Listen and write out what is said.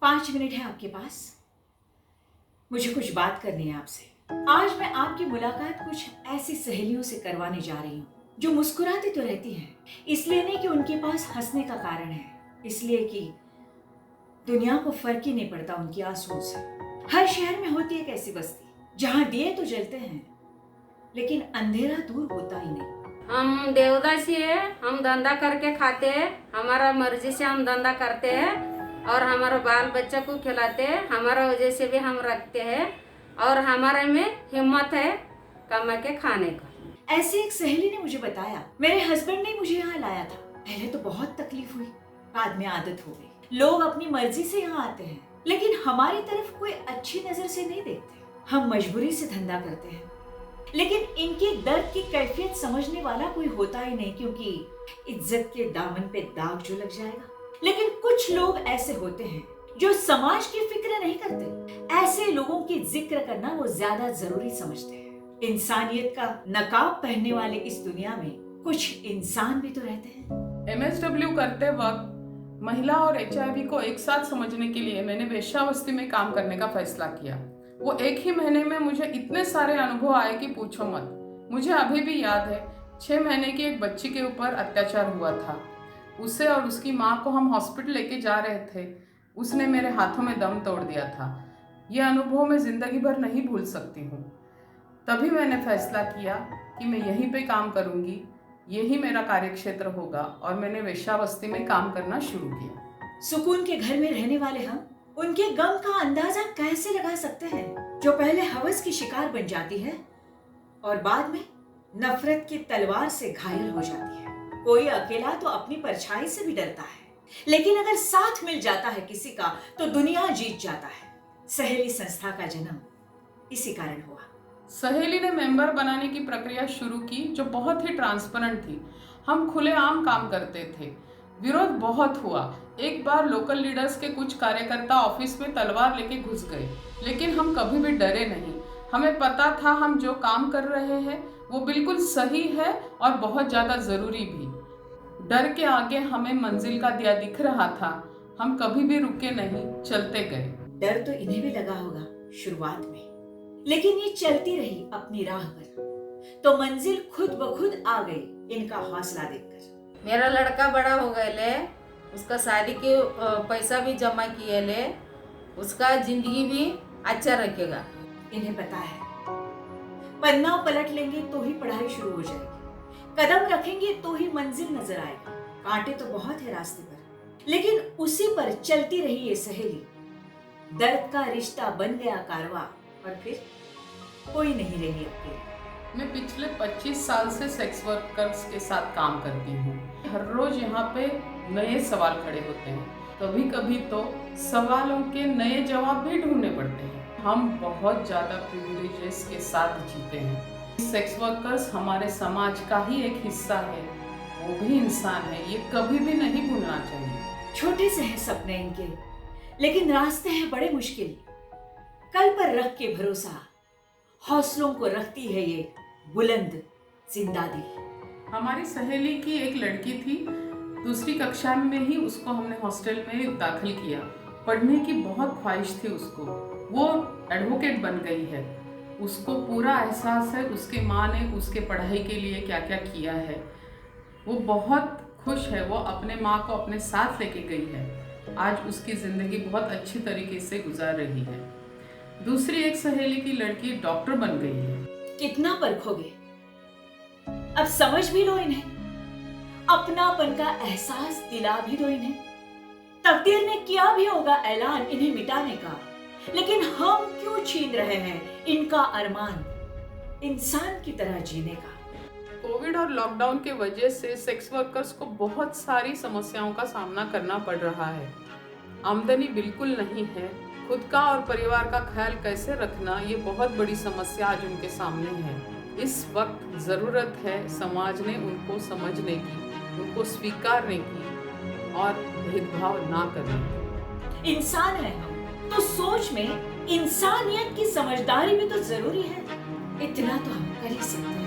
5 minute है आपके पास? मुझे कुछ बात करनी है आपसे। आज मैं आपकी मुलाकात कुछ ऐसी सहेलियों से करवाने जा रही हूँ जो मुस्कुराती तो रहती हैं, इसलिए नहीं कि उनके पास हंसने का कारण है, इसलिए कि दुनिया को फर्क ही नहीं पड़ता उनकी आंसुओं से। हर शहर में होती है एक ऐसी बस्ती जहाँ दिए तो जलते हैं लेकिन अंधेरा दूर होता ही नहीं। हम देवदासी है, हम धंधा करके खाते हैं, हमारा मर्जी से हम धंधा करते हैं और हमारे बाल बच्चा को खिलाते हैं, हमारा वजह से भी हम रखते हैं और हमारे में हिम्मत है कमा के खाने का। ऐसी एक सहेली ने मुझे बताया, मेरे हस्बैंड ने मुझे यहाँ लाया था। पहले तो बहुत तकलीफ हुई, बाद में आदत हो गई। लोग अपनी मर्जी से यहाँ आते हैं लेकिन हमारी तरफ कोई अच्छी नजर से नहीं देखते। हम मजबूरी से धंधा करते हैं लेकिन इनके दर्द की कैफियत समझने वाला कोई होता ही नहीं, क्योंकि इज्जत के दामन पे दाग जो लग जाएगा। लेकिन कुछ लोग ऐसे होते हैं जो समाज की फिक्र नहीं करते। ऐसे लोगों की जिक्र करना वो ज्यादा जरूरी समझते हैं। इंसानियत का नकाब पहनने वाले इस दुनिया में कुछ इंसान भी तो रहते हैं। MSW करते वक्त महिला और HIV को एक साथ समझने के लिए मैंने वेश्यावस्ती में काम करने का फैसला किया। वो एक ही महीने में मुझे इतने सारे अनुभव आए कि पूछो मत। मुझे अभी भी याद है 6 महीने की एक बच्ची के ऊपर अत्याचार हुआ था। उसे और उसकी माँ को हम हॉस्पिटल लेके जा रहे थे, उसने मेरे हाथों में दम तोड़ दिया था। ये अनुभव मैं ज़िंदगी भर नहीं भूल सकती हूँ। तभी मैंने फैसला किया कि मैं यहीं पे काम करूँगी, यही मेरा कार्यक्षेत्र होगा और मैंने वेश्यावस्ती में काम करना शुरू किया। सुकून के घर में रहने वाले हम उनके गम का अंदाजा कैसे लगा सकते हैं जो पहले हवस की शिकार बन जाती है और बाद में नफरत की तलवार से घायल हो जाती है। कोई अकेला तो अपनी परछाई से भी डरता है, लेकिन अगर साथ मिल जाता है किसी का तो दुनिया जीत जाता है। सहेली संस्था का जन्म इसी कारण हुआ। सहेली ने मेंबर बनाने की प्रक्रिया शुरू की जो बहुत ही ट्रांसपेरेंट थी। हम खुलेआम काम करते थे। विरोध बहुत हुआ। एक बार लोकल लीडर्स के कुछ कार्यकर्ता ऑफिस में तलवार लेके घुस गए, लेकिन हम कभी भी डरे नहीं। हमें पता था हम जो काम कर रहे हैं वो बिल्कुल सही है और बहुत ज़्यादा ज़रूरी भी। डर के आगे हमें मंजिल का दिया दिख रहा था। हम कभी भी रुके नहीं, चलते गए। डर तो इन्हें भी लगा होगा शुरुआत में, लेकिन ये चलती रही अपनी राह पर तो मंजिल खुद ब खुद आ गई इनका हौसला देखकर। मेरा लड़का बड़ा हो गए ले, उसका शादी के पैसा भी जमा किए ले, उसका जिंदगी भी अच्छा रखेगा। इन्हें पता है पन्ना पलट लेंगे तो ही पढ़ाई शुरू हो जाएगी, कदम रखेंगे तो ही मंजिल नजर आएगी। कांटे तो बहुत है रास्ते पर, लेकिन उसी पर चलती रही ये सहेली। दर्द का रिश्ता बन गया कारवां और फिर कोई नहीं रही अकेली। मैं पिछले 25 साल से सेक्स वर्कर्स के साथ काम करती हूँ। हर रोज यहाँ पे नए सवाल खड़े होते हैं। कभी कभी तो सवालों के नए जवाब भी ढूंढने पड़ते हैं। हम बहुत ज़्यादा प्रिविलेजेस के साथ जीते हैं। सेक्स वर्कर्स हमारे समाज का ही एक हिस्सा है, वो भी इंसान है, ये कभी भी नहीं भूलना चाहिए। छोटे से हैं सपने इनके, लेकिन रास्ते हैं बड़े मुश्किल। कल पर रख के भरोसा हौसलों को रखती है ये बुलंद जिंदा दिल। हमारी सहेली की एक लड़की थी, दूसरी कक्षा में ही उसको हमने हॉस्टल में दाखिल किया। पढ़ने की बहुत ख्वाहिश थी उसको, वो एडवोकेट बन गई है। उसको पूरा एहसास है उसके माँ ने उसके पढ़ाई के लिए क्या क्या किया है। वो बहुत खुश है, वो अपने माँ को अपने साथ लेके गई है। आज उसकी ज़िंदगी बहुत अच्छी तरीके से गुजार रही है। दूसरी एक सहेली की लड़की डॉक्टर बन गई है। कितना परखोगे, अब समझ भी लो इन्हें, अपनापन का एहसास दिला भी दो इन्हें। तकदीर ने किया भी होगा ऐलान इन्हें मिटाने का, लेकिन हम क्यों छीन रहे हैं इनका अरमान इंसान की तरह जीने का। कोविड और लॉकडाउन के वजह से सेक्स वर्कर्स को बहुत सारी समस्याओं का सामना करना पड़ रहा है। आमदनी बिल्कुल नहीं है, खुद का और परिवार का ख्याल कैसे रखना, ये बहुत बड़ी समस्या आज उनके सामने है। इस वक्त ज़रूरत है समाज ने उनको समझने की, उनको स्वीकारने की और भेदभाव ना करने की। इंसान है हम तो सोच में इंसानियत की समझदारी भी तो जरूरी है। इतना तो हम कर ही सकते हैं।